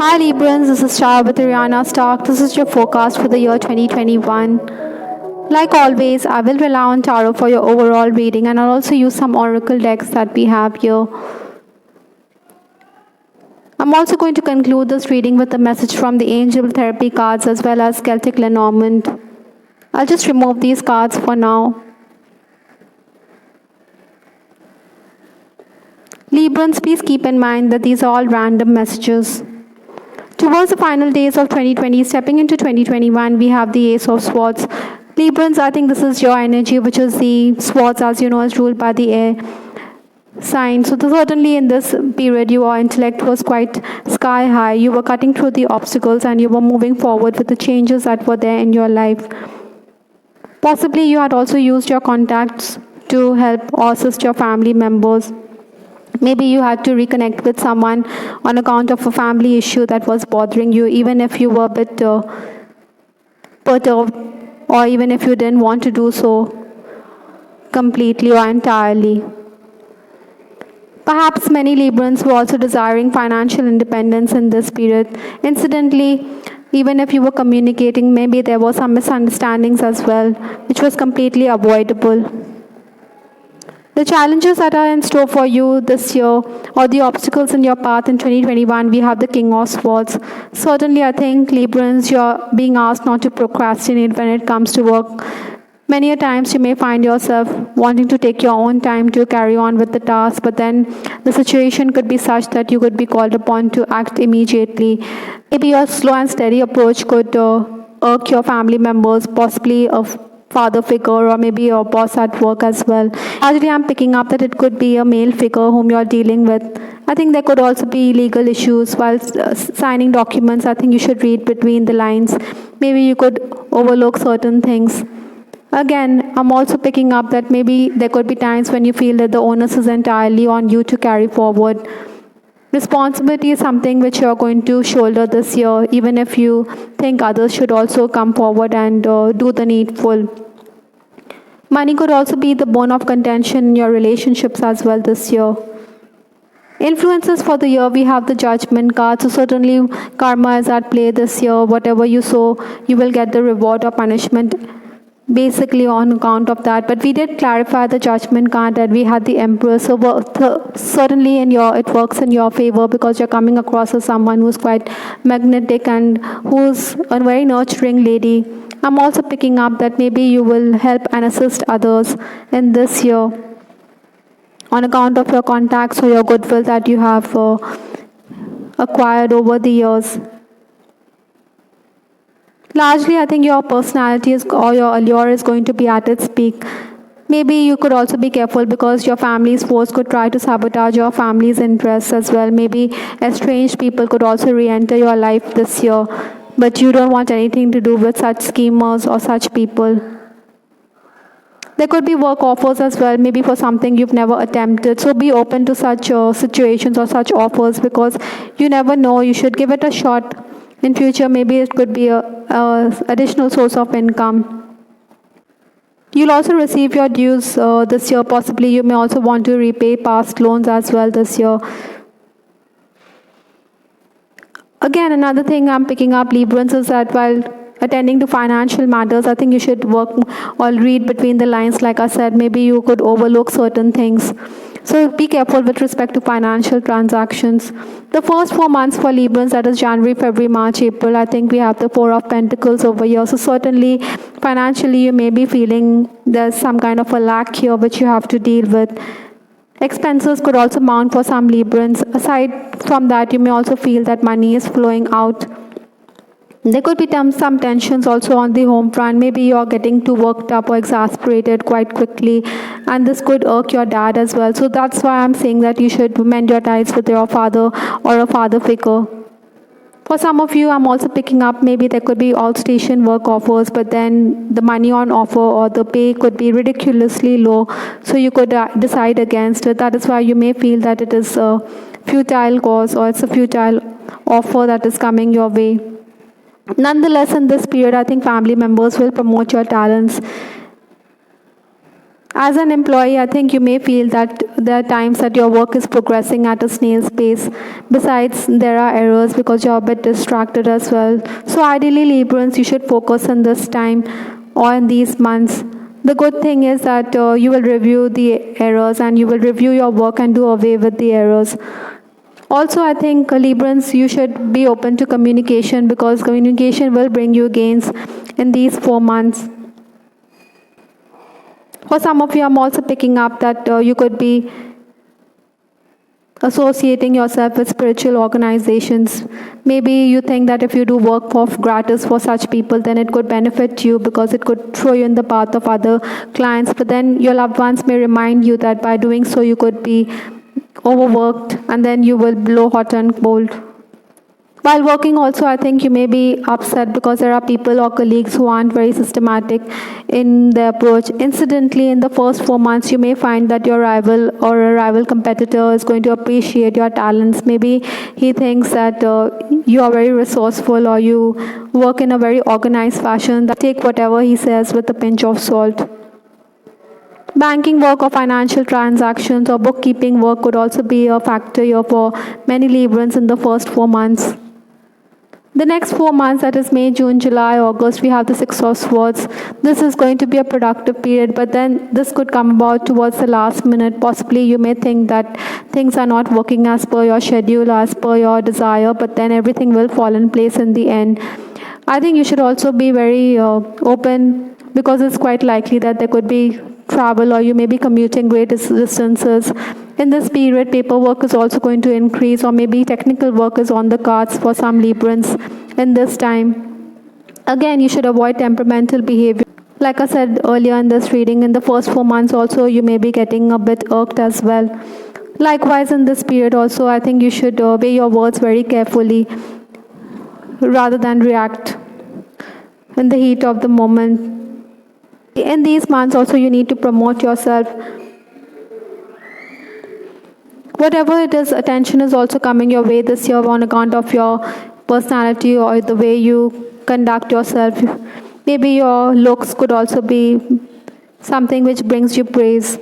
Hi Librans, this is Shah with Ariana Stock. This is your forecast for the year 2021. Like always, I will rely on tarot for your overall reading, and I'll also use some oracle decks that we have here. I'm also going to conclude this reading with a message from the angel therapy cards as well as Celtic Lenormand. I'll just remove these cards for now. Librans, please keep in mind that these are all random messages. Towards the final days of 2020, stepping into 2021, we have the Ace of Swords. Librans, I think this is your energy, which is the Swords, as you know, is ruled by the air sign. So certainly in this period, your intellect was quite sky high. You were cutting through the obstacles and you were moving forward with the changes that were there in your life. Possibly you had also used your contacts to help or assist your family members. Maybe you had to reconnect with someone on account of a family issue that was bothering you, even if you were a bit perturbed, or even if you didn't want to do so completely or entirely. Perhaps many Librans were also desiring financial independence in this period. Incidentally, even if you were communicating, maybe there were some misunderstandings as well, which was completely avoidable. The challenges that are in store for you this year, or the obstacles in your path in 2021, we have the King of Swords. Certainly, I think, Librans, you're being asked not to procrastinate when it comes to work. Many a times you may find yourself wanting to take your own time to carry on with the task, but then the situation could be such that you could be called upon to act immediately. Maybe your slow and steady approach could irk your family members, possibly a father figure, or maybe your boss at work as well. Largely, I'm picking up that it could be a male figure whom you're dealing with. I think there could also be legal issues while signing documents. I think you should read between the lines. Maybe you could overlook certain things. Again, I'm also picking up that maybe there could be times when you feel that the onus is entirely on you to carry forward. Responsibility is something which you're going to shoulder this year, even if you think others should also come forward and do the needful. Money could also be the bone of contention in your relationships as well this year. Influences for the year, we have the Judgment card. So certainly karma is at play this year. Whatever you sow, you will get the reward or punishment basically on account of that. But we did clarify the Judgment card that we had the Empress. So certainly it works in your favor, because you're coming across as someone who's quite magnetic and who's a very nurturing lady. I'm also picking up that maybe you will help and assist others in this year on account of your contacts or your goodwill that you have acquired over the years. Largely, I think your personality or your allure is going to be at its peak. Maybe you could also be careful, because your family's force could try to sabotage your family's interests as well. Maybe estranged people could also re-enter your life this year, but you don't want anything to do with such schemers or such people. There could be work offers as well, maybe for something you've never attempted. So be open to such situations or such offers, because you never know. You should give it a shot. In future, maybe it could be a additional source of income. You'll also receive your dues this year. Possibly you may also want to repay past loans as well this year. Again, another thing I'm picking up, Librans, is that while attending to financial matters, I think you should work or read between the lines. Like I said, maybe you could overlook certain things. So be careful with respect to financial transactions. The first 4 months for Librans, that is January, February, March, April, I think we have the Four of Pentacles over here. So certainly financially you may be feeling there's some kind of a lack here which you have to deal with. Expenses could also mount for some Librans. Aside from that, you may also feel that money is flowing out. There could be some tensions also on the home front. Maybe you're getting too worked up or exasperated quite quickly, and this could irk your dad as well. So that's why I'm saying that you should mend your ties with your father or a father figure. For some of you, I'm also picking up maybe there could be all-station work offers, but then the money on offer or the pay could be ridiculously low, so you could decide against it. That is why you may feel that it is a futile cause, or it's a futile offer that is coming your way. Nonetheless, in this period, I think family members will promote your talents. As an employee, I think you may feel that there are times that your work is progressing at a snail's pace. Besides, there are errors because you're a bit distracted as well. So ideally, Librans, you should focus on this time or in these months. The good thing is that you will review the errors and you will review your work and do away with the errors. Also, I think Librans, you should be open to communication because communication will bring you gains in these 4 months. For some of you, I'm also picking up that you could be associating yourself with spiritual organizations. Maybe you think that if you do work of gratis for such people, then it could benefit you because it could throw you in the path of other clients. But then your loved ones may remind you that by doing so, you could be overworked and then you will blow hot and cold. While working also, I think you may be upset because there are people or colleagues who aren't very systematic in their approach. Incidentally, in the first 4 months, you may find that your rival or a rival competitor is going to appreciate your talents. Maybe he thinks that you are very resourceful or you work in a very organized fashion. Take whatever he says with a pinch of salt. Banking work or financial transactions or bookkeeping work could also be a factor here for many Librans in the first 4 months. The next 4 months, that is May, June, July, August, we have the 6 of Swords. This is going to be a productive period, but then this could come about towards the last minute. Possibly you may think that things are not working as per your schedule, as per your desire, but then everything will fall in place in the end. I think you should also be very open because it's quite likely that there could be travel or you may be commuting great distances. In this period, paperwork is also going to increase or maybe technical work is on the cards for some Librans in this time. Again, you should avoid temperamental behavior. Like I said earlier in this reading, in the first 4 months also, you may be getting a bit irked as well. Likewise, in this period also, I think you should weigh your words very carefully rather than react in the heat of the moment. In these months also, you need to promote yourself. Whatever it is, attention is also coming your way this year on account of your personality or the way you conduct yourself. Maybe your looks could also be something which brings you praise.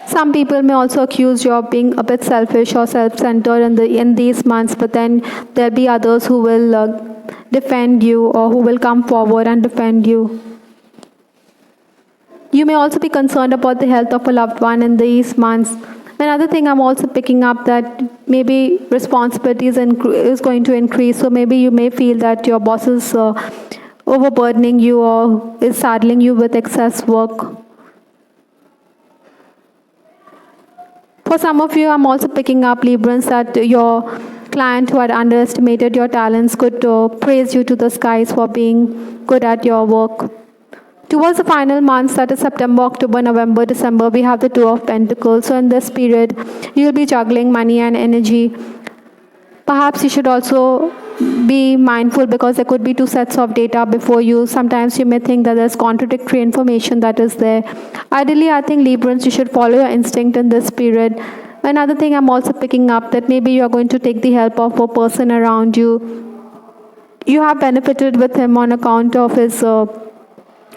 Some people may also accuse you of being a bit selfish or self-centered in these months, but then there'll be others who will defend you or who will come forward and defend you. You may also be concerned about the health of a loved one in these months. Another thing I'm also picking up that maybe responsibilities is going to increase. So maybe you may feel that your boss is overburdening you or is saddling you with excess work. For some of you, I'm also picking up, Librans, that your client who had underestimated your talents could praise you to the skies for being good at your work. Towards the final months, that is September, October, November, December, we have the Two of Pentacles. So in this period, you'll be juggling money and energy. Perhaps you should also be mindful because there could be 2 sets of data before you. Sometimes you may think that there's contradictory information that is there. Ideally, I think Librans, you should follow your instinct in this period. Another thing I'm also picking up that maybe you're going to take the help of a person around you. You have benefited with him on account of his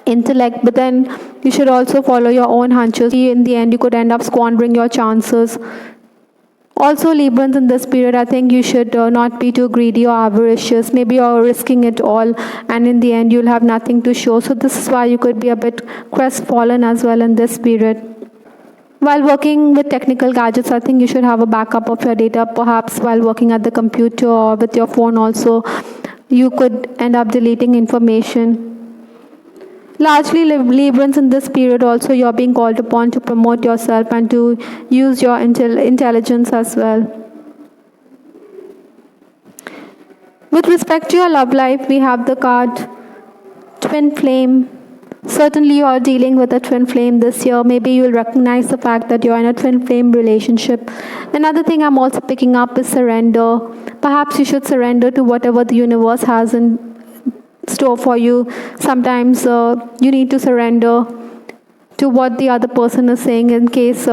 intellect, but then you should also follow your own hunches. In the end, you could end up squandering your chances. Also, Librans, in this period, I think you should not be too greedy or avaricious. Maybe you're risking it all, and in the end, you'll have nothing to show. So this is why you could be a bit crestfallen as well in this period. While working with technical gadgets, I think you should have a backup of your data. Perhaps while working at the computer or with your phone also, you could end up deleting information. Largely, Librans, in this period also, you're being called upon to promote yourself and to use your intelligence as well. With respect to your love life, we have the card Twin Flame. Certainly, you are dealing with a twin flame this year. Maybe you'll recognize the fact that you're in a twin flame relationship. Another thing I'm also picking up is surrender. Perhaps you should surrender to whatever the universe has in store for you. Sometimes you need to surrender to what the other person is saying. In case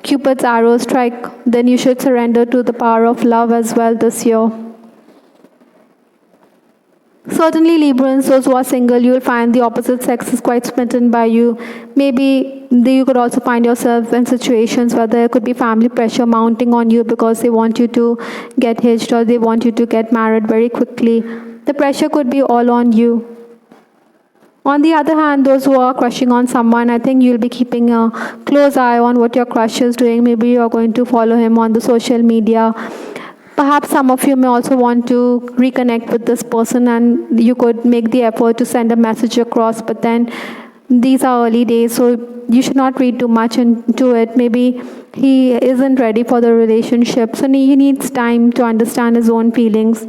Cupid's arrows strike, then you should surrender to the power of love as well this year. Certainly, Librans, those who are single, you will find the opposite sex is quite smitten by you. Maybe you could also find yourself in situations where there could be family pressure mounting on you because they want you to get hitched or they want you to get married very quickly. The pressure could be all on you. On the other hand, those who are crushing on someone, I think you'll be keeping a close eye on what your crush is doing. Maybe you're going to follow him on the social media. Perhaps some of you may also want to reconnect with this person and you could make the effort to send a message across, but then these are early days, so you should not read too much into it. Maybe he isn't ready for the relationship, so he needs time to understand his own feelings.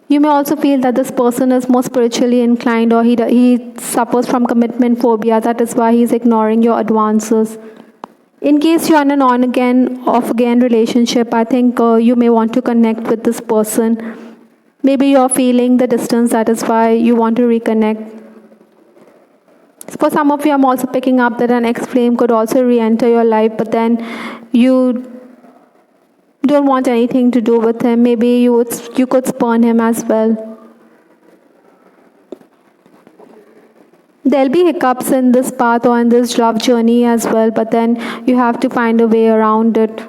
You may also feel that this person is more spiritually inclined or he suffers from commitment phobia. That is why he's ignoring your advances. In case you're in an on-again, off-again relationship, I think you may want to connect with this person. Maybe you're feeling the distance, that is why you want to reconnect. For some of you, I'm also picking up that an ex-flame could also re-enter your life, but then you don't want anything to do with him. Maybe you could spurn him as well. There'll be hiccups in this path or in this love journey as well, but then you have to find a way around it.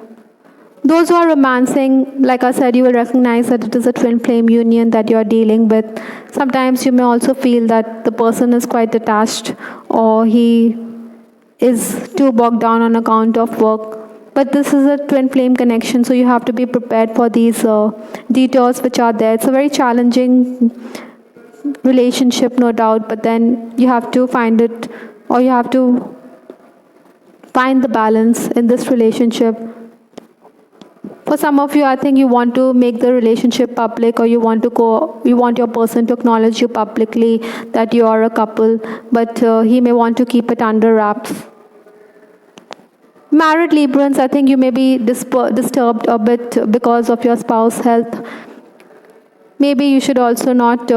Those who are romancing, like I said, you will recognize that it is a twin flame union that you're dealing with. Sometimes you may also feel that the person is quite attached or he is too bogged down on account of work. But this is a twin flame connection, so you have to be prepared for these detours which are there. It's a very challenging relationship, no doubt, but then you have to find it, or you have to find the balance in this relationship. For some of you, I think you want to make the relationship public, or you want your person to acknowledge you publicly that you are a couple, but he may want to keep it under wraps. Married Librans, I think you may be disturbed a bit because of your spouse's health. Maybe you should also not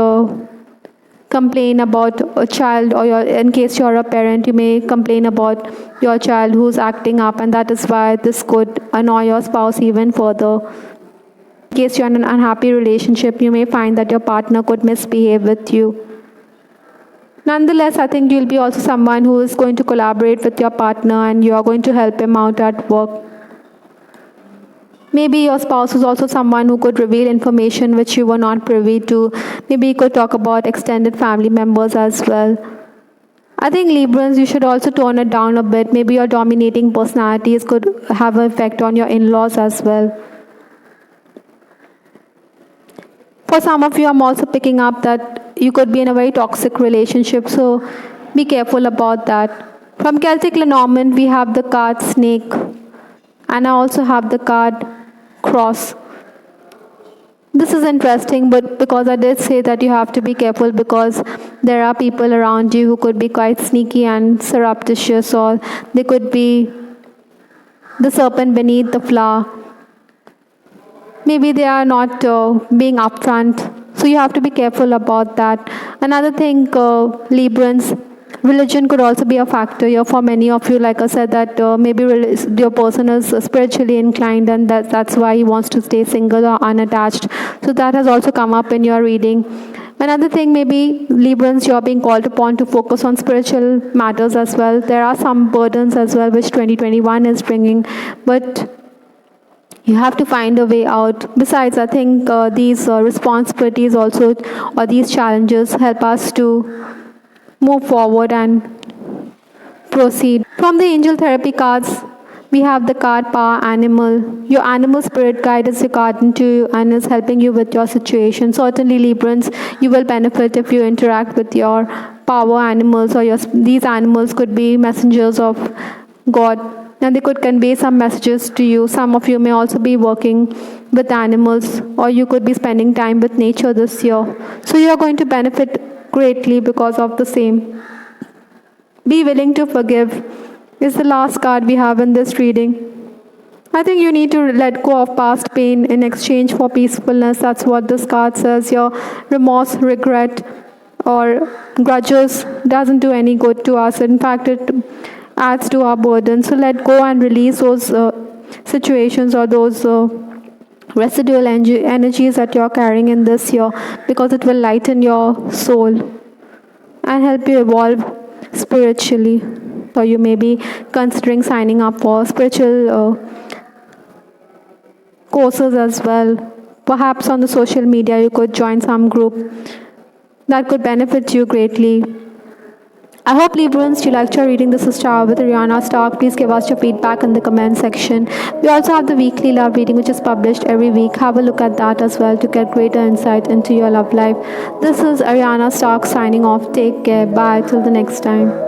complain about a child, or in case you're a parent, you may complain about your child who's acting up, and that is why this could annoy your spouse even further. In case you're in an unhappy relationship, you may find that your partner could misbehave with you. Nonetheless, I think you'll be also someone who is going to collaborate with your partner and you are going to help him out at work. Maybe your spouse is also someone who could reveal information which you were not privy to. Maybe you could talk about extended family members as well. I think Librans, you should also tone it down a bit. Maybe your dominating personalities could have an effect on your in-laws as well. For some of you, I'm also picking up that you could be in a very toxic relationship, so be careful about that. From Celtic Lenormand, we have the card Snake, and I also have the card Cross. This is interesting, but because I did say that you have to be careful because there are people around you who could be quite sneaky and surreptitious, or they could be the serpent beneath the flower. Maybe they are not being upfront, so you have to be careful about that. Another thing, Librans, religion could also be a factor here for many of you. Like I said, that maybe your person is spiritually inclined and that's why he wants to stay single or unattached. So that has also come up in your reading. Another thing, maybe Librans, you're being called upon to focus on spiritual matters as well. There are some burdens as well which 2021 is bringing, but you have to find a way out. Besides, I think these responsibilities also, or these challenges, help us to move forward and proceed. From the angel therapy cards, we have the card Power Animal. Your animal spirit guide is your guardian to you and is helping you with your situation. Certainly, Librans, you will benefit if you interact with your power animals, or these animals could be messengers of God, and they could convey some messages to you. Some of you may also be working with animals, or you could be spending time with nature this year. So you are going to benefit greatly because of the same. Be willing to forgive is the last card we have in this reading. I think you need to let go of past pain in exchange for peacefulness. That's what this card says. Your remorse, regret, or grudges doesn't do any good to us. In fact, it adds to our burden. So let go and release those situations or those residual energies that you're carrying in this year, because it will lighten your soul and help you evolve spiritually. So you may be considering signing up for spiritual courses as well. Perhaps on the social media you could join some group that could benefit you greatly. I hope Librans, you liked your reading. This is Star with Ariana Stark. Please give us your feedback in the comment section. We also have the weekly love reading, which is published every week. Have a look at that as well to get greater insight into your love life. This is Ariana Stark signing off. Take care. Bye. Till the next time.